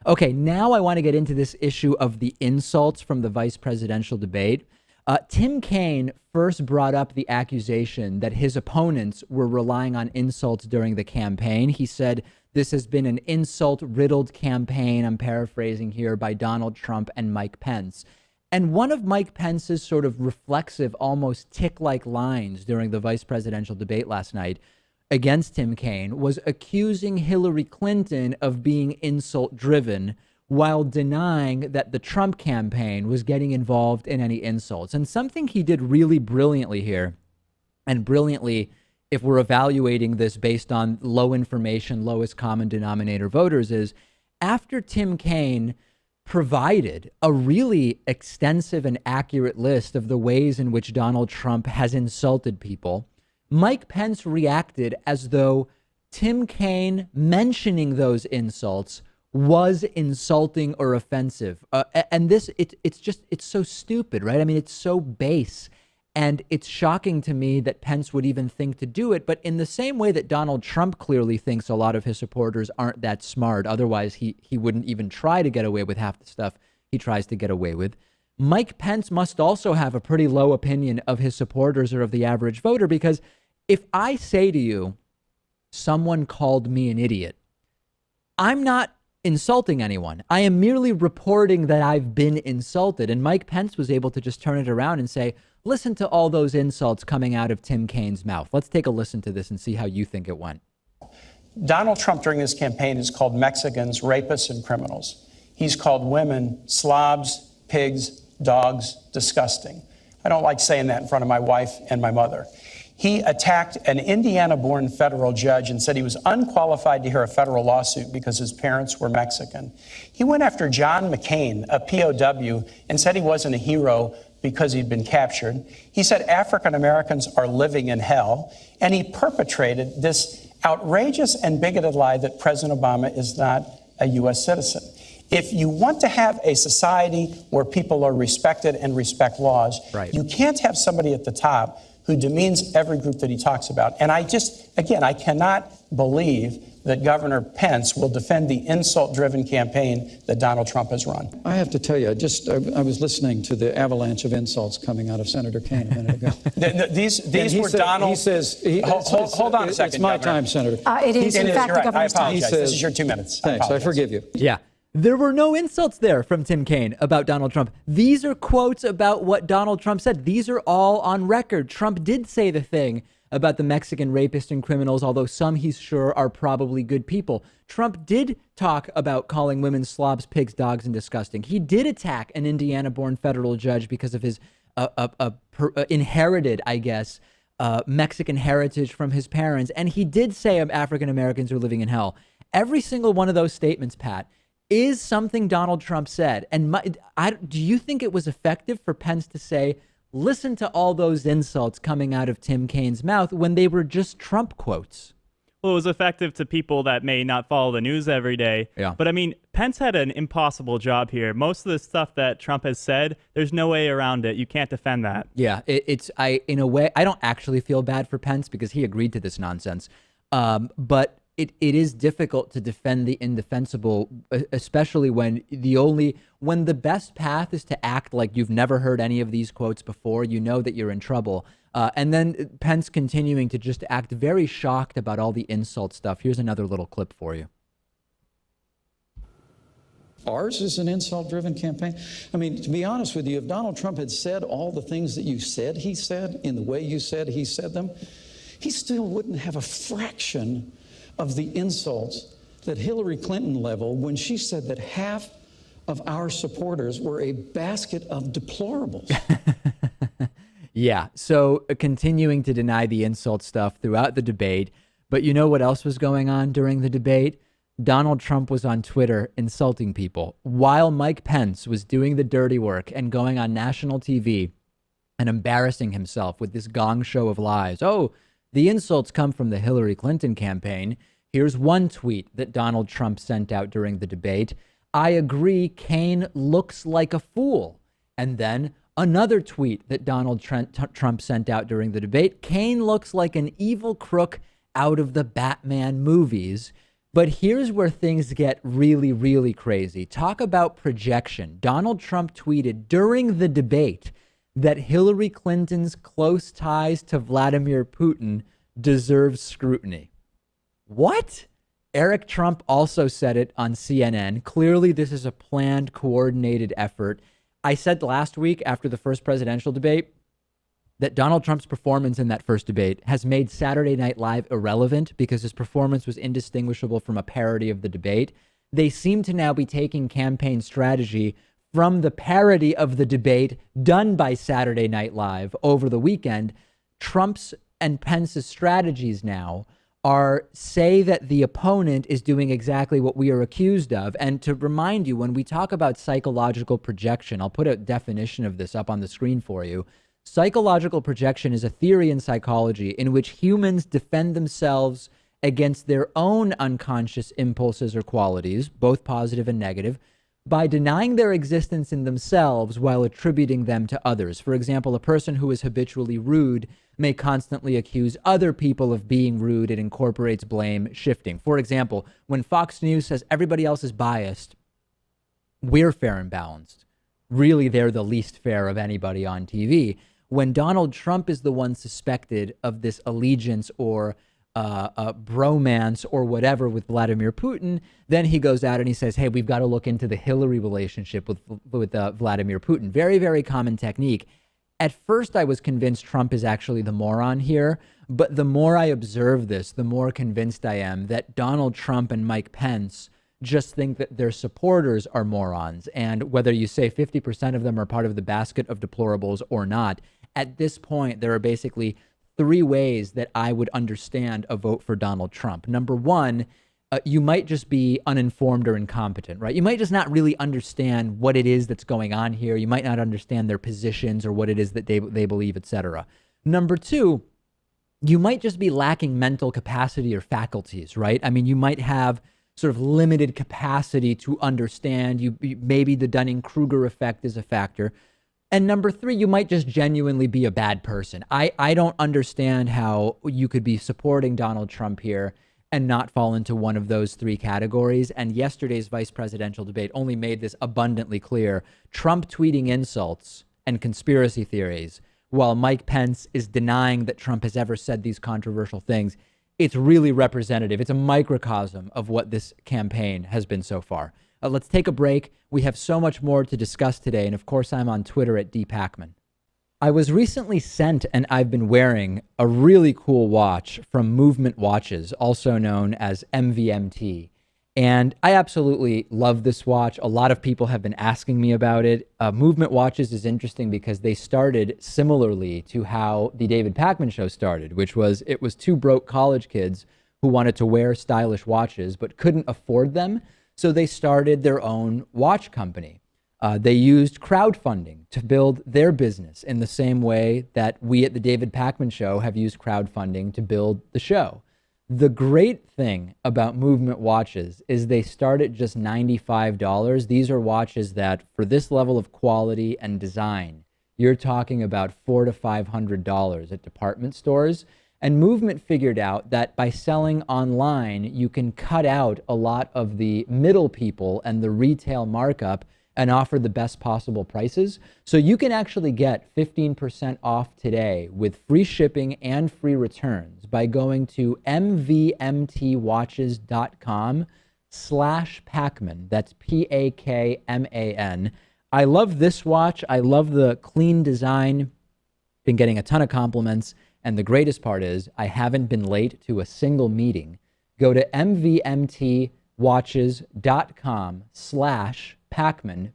Okay, now I want to get into this issue of the insults from the vice presidential debate. Tim Kaine first brought up the accusation that his opponents were relying on insults during the campaign. He said this has been an insult-riddled campaign, I'm paraphrasing here, by Donald Trump and Mike Pence. And one of Mike Pence's sort of reflexive, almost tick-like lines during the vice presidential debate last night against Tim Kaine was accusing Hillary Clinton of being insult-driven while denying that the Trump campaign was getting involved in any insults. And something he did really brilliantly here, and brilliantly if we're evaluating this based on low information, lowest common denominator voters, is after Tim Kaine provided a really extensive and accurate list of the ways in which Donald Trump has insulted people, Mike Pence reacted as though Tim Kaine mentioning those insults was insulting or offensive. And this, it's so stupid, right? I mean, it's so base. And it's shocking to me that Pence would even think to do it. But in the same way that Donald Trump clearly thinks a lot of his supporters aren't that smart, otherwise he wouldn't even try to get away with half the stuff he tries to get away with. Mike Pence must also have a pretty low opinion of his supporters or of the average voter, because if I say to you, someone called me an idiot, I'm not insulting anyone. I am merely reporting that I've been insulted. And Mike Pence was able to just turn it around and say, listen to all those insults coming out of Tim Kaine's mouth. Let's take a listen to this and see how you think it went. Donald Trump during this campaign has called Mexicans rapists and criminals. He's called women slobs, pigs, dogs, disgusting. I don't like saying that in front of my wife and my mother. He attacked an Indiana-born federal judge and said he was unqualified to hear a federal lawsuit because his parents were Mexican. He went after John McCain, a POW, and said he wasn't a hero because he'd been captured. He said African Americans are living in hell, and he perpetrated this outrageous and bigoted lie that President Obama is not a U.S. citizen. If you want to have a society where people are respected and respect laws, right, you can't have somebody at the top who demeans every group that he talks about. And I cannot believe that Governor Pence will defend the insult-driven campaign that Donald Trump has run. I have to tell you, I was listening to the avalanche of insults coming out of Senator Kaine a minute ago. These were Donald. He says, hold on a second. It's my Governor. time, Senator. It is, in fact, the governor's time. I apologize. This is your 2 minutes. Thanks. I forgive you. Yeah. There were no insults there from Tim Kaine about Donald Trump. These are quotes about what Donald Trump said. These are all on record. Trump did say the thing about the Mexican rapists and criminals, although some he's sure are probably good people. Trump did talk about calling women slobs, pigs, dogs, and disgusting. He did attack an Indiana-born federal judge because of his inherited, I guess, Mexican heritage from his parents. And he did say African Americans are living in hell. Every single one of those statements, Pat, is something Donald Trump said. And do you think it was effective for Pence to say, listen to all those insults coming out of Tim Kaine's mouth when they were just Trump quotes? Well, it was effective to people that may not follow the news every day. Yeah. But I mean, Pence had an impossible job here. Most of the stuff that Trump has said, there's no way around it. You can't defend that. Yeah, in a way, I don't actually feel bad for Pence because he agreed to this nonsense. But it is difficult to defend the indefensible, especially when the best path is to act like you've never heard any of these quotes before. You know that you're in trouble. And then Pence continuing to just act very shocked about all the insult stuff. Here's another little clip for you. Ours is an insult-driven campaign. I mean, to be honest with you, if Donald Trump had said all the things that you said he said in the way you said he said them, he still wouldn't have a fraction of the insults that Hillary Clinton leveled when she said that half of our supporters were a basket of deplorables. Yeah, so continuing to deny the insult stuff throughout the debate. But you know what else was going on during the debate? Donald Trump was on Twitter insulting people while Mike Pence was doing the dirty work and going on national TV and embarrassing himself with this gong show of lies. Oh, the insults come from the Hillary Clinton campaign. Here's one tweet that Donald Trump sent out during the debate. I agree, Kaine looks like a fool. And then another tweet that Donald Trump sent out during the debate. Kaine looks like an evil crook out of the Batman movies. But here's where things get really, really crazy. Talk about projection. Donald Trump tweeted during the debate that Hillary Clinton's close ties to Vladimir Putin deserve scrutiny. What? Eric Trump also said it on CNN. Clearly, this is a planned, coordinated effort. I said last week after the first presidential debate that Donald Trump's performance in that first debate has made Saturday Night Live irrelevant because his performance was indistinguishable from a parody of the debate. They seem to now be taking campaign strategy from the parody of the debate done by Saturday Night Live over the weekend. Trump's and Pence's strategies now are say that the opponent is doing exactly what we are accused of. And to remind you, when we talk about psychological projection, I'll put a definition of this up on the screen for you. Psychological projection is a theory in psychology in which humans defend themselves against their own unconscious impulses or qualities, both positive and negative, by denying their existence in themselves while attributing them to others. For example, a person who is habitually rude may constantly accuse other people of being rude. It incorporates blame shifting. For example, when Fox News says everybody else is biased, we're fair and balanced. Really, they're the least fair of anybody on TV. When Donald Trump is the one suspected of this allegiance or bromance or whatever with Vladimir Putin, then he goes out and he says, hey, we've got to look into the Hillary relationship with Vladimir Putin. Very, very common technique. At first, I was convinced Trump is actually the moron here. But the more I observe this, the more convinced I am that Donald Trump and Mike Pence just think that their supporters are morons. And whether you say 50% of them are part of the basket of deplorables or not, at this point, there are basically three ways that I would understand a vote for Donald Trump. Number one, you might just be uninformed or incompetent, right? You might just not really understand what it is that's going on here. You might not understand their positions or what it is that they believe, etc. Number two, you might just be lacking mental capacity or faculties, right? I mean, you might have sort of limited capacity to understand. Maybe the Dunning-Kruger effect is a factor. And number three, you might just genuinely be a bad person. I don't understand how you could be supporting Donald Trump here and not fall into one of those three categories. And yesterday's vice presidential debate only made this abundantly clear. Trump tweeting insults and conspiracy theories while Mike Pence is denying that Trump has ever said these controversial things. It's really representative. It's a microcosm of what this campaign has been so far. Let's take a break. We have so much more to discuss today. And of course, I'm on Twitter at @Pakman. I was recently sent, and I've been wearing, a really cool watch from Movement Watches, also known as MVMT. And I absolutely love this watch. A lot of people have been asking me about it. Movement Watches is interesting because they started similarly to how the David Pakman Show started, which was it was two broke college kids who wanted to wear stylish watches but couldn't afford them. So they started their own watch company. They used crowdfunding to build their business in the same way that we at the David Pakman Show have used crowdfunding to build the show. The great thing about Movement Watches is they start at just $95. These are watches that, for this level of quality and design, you're talking about $400 to $500 at department stores. And Movement figured out that by selling online, you can cut out a lot of the middle people and the retail markup and offer the best possible prices. So you can actually get 15% off today with free shipping and free returns by going to mvmtwatches.com/Pakman. That's Pakman. I love this watch. I love the clean design. Been getting a ton of compliments. And the greatest part is I haven't been late to a single meeting. Go to mvmtwatches.com/Pakman, Pakman.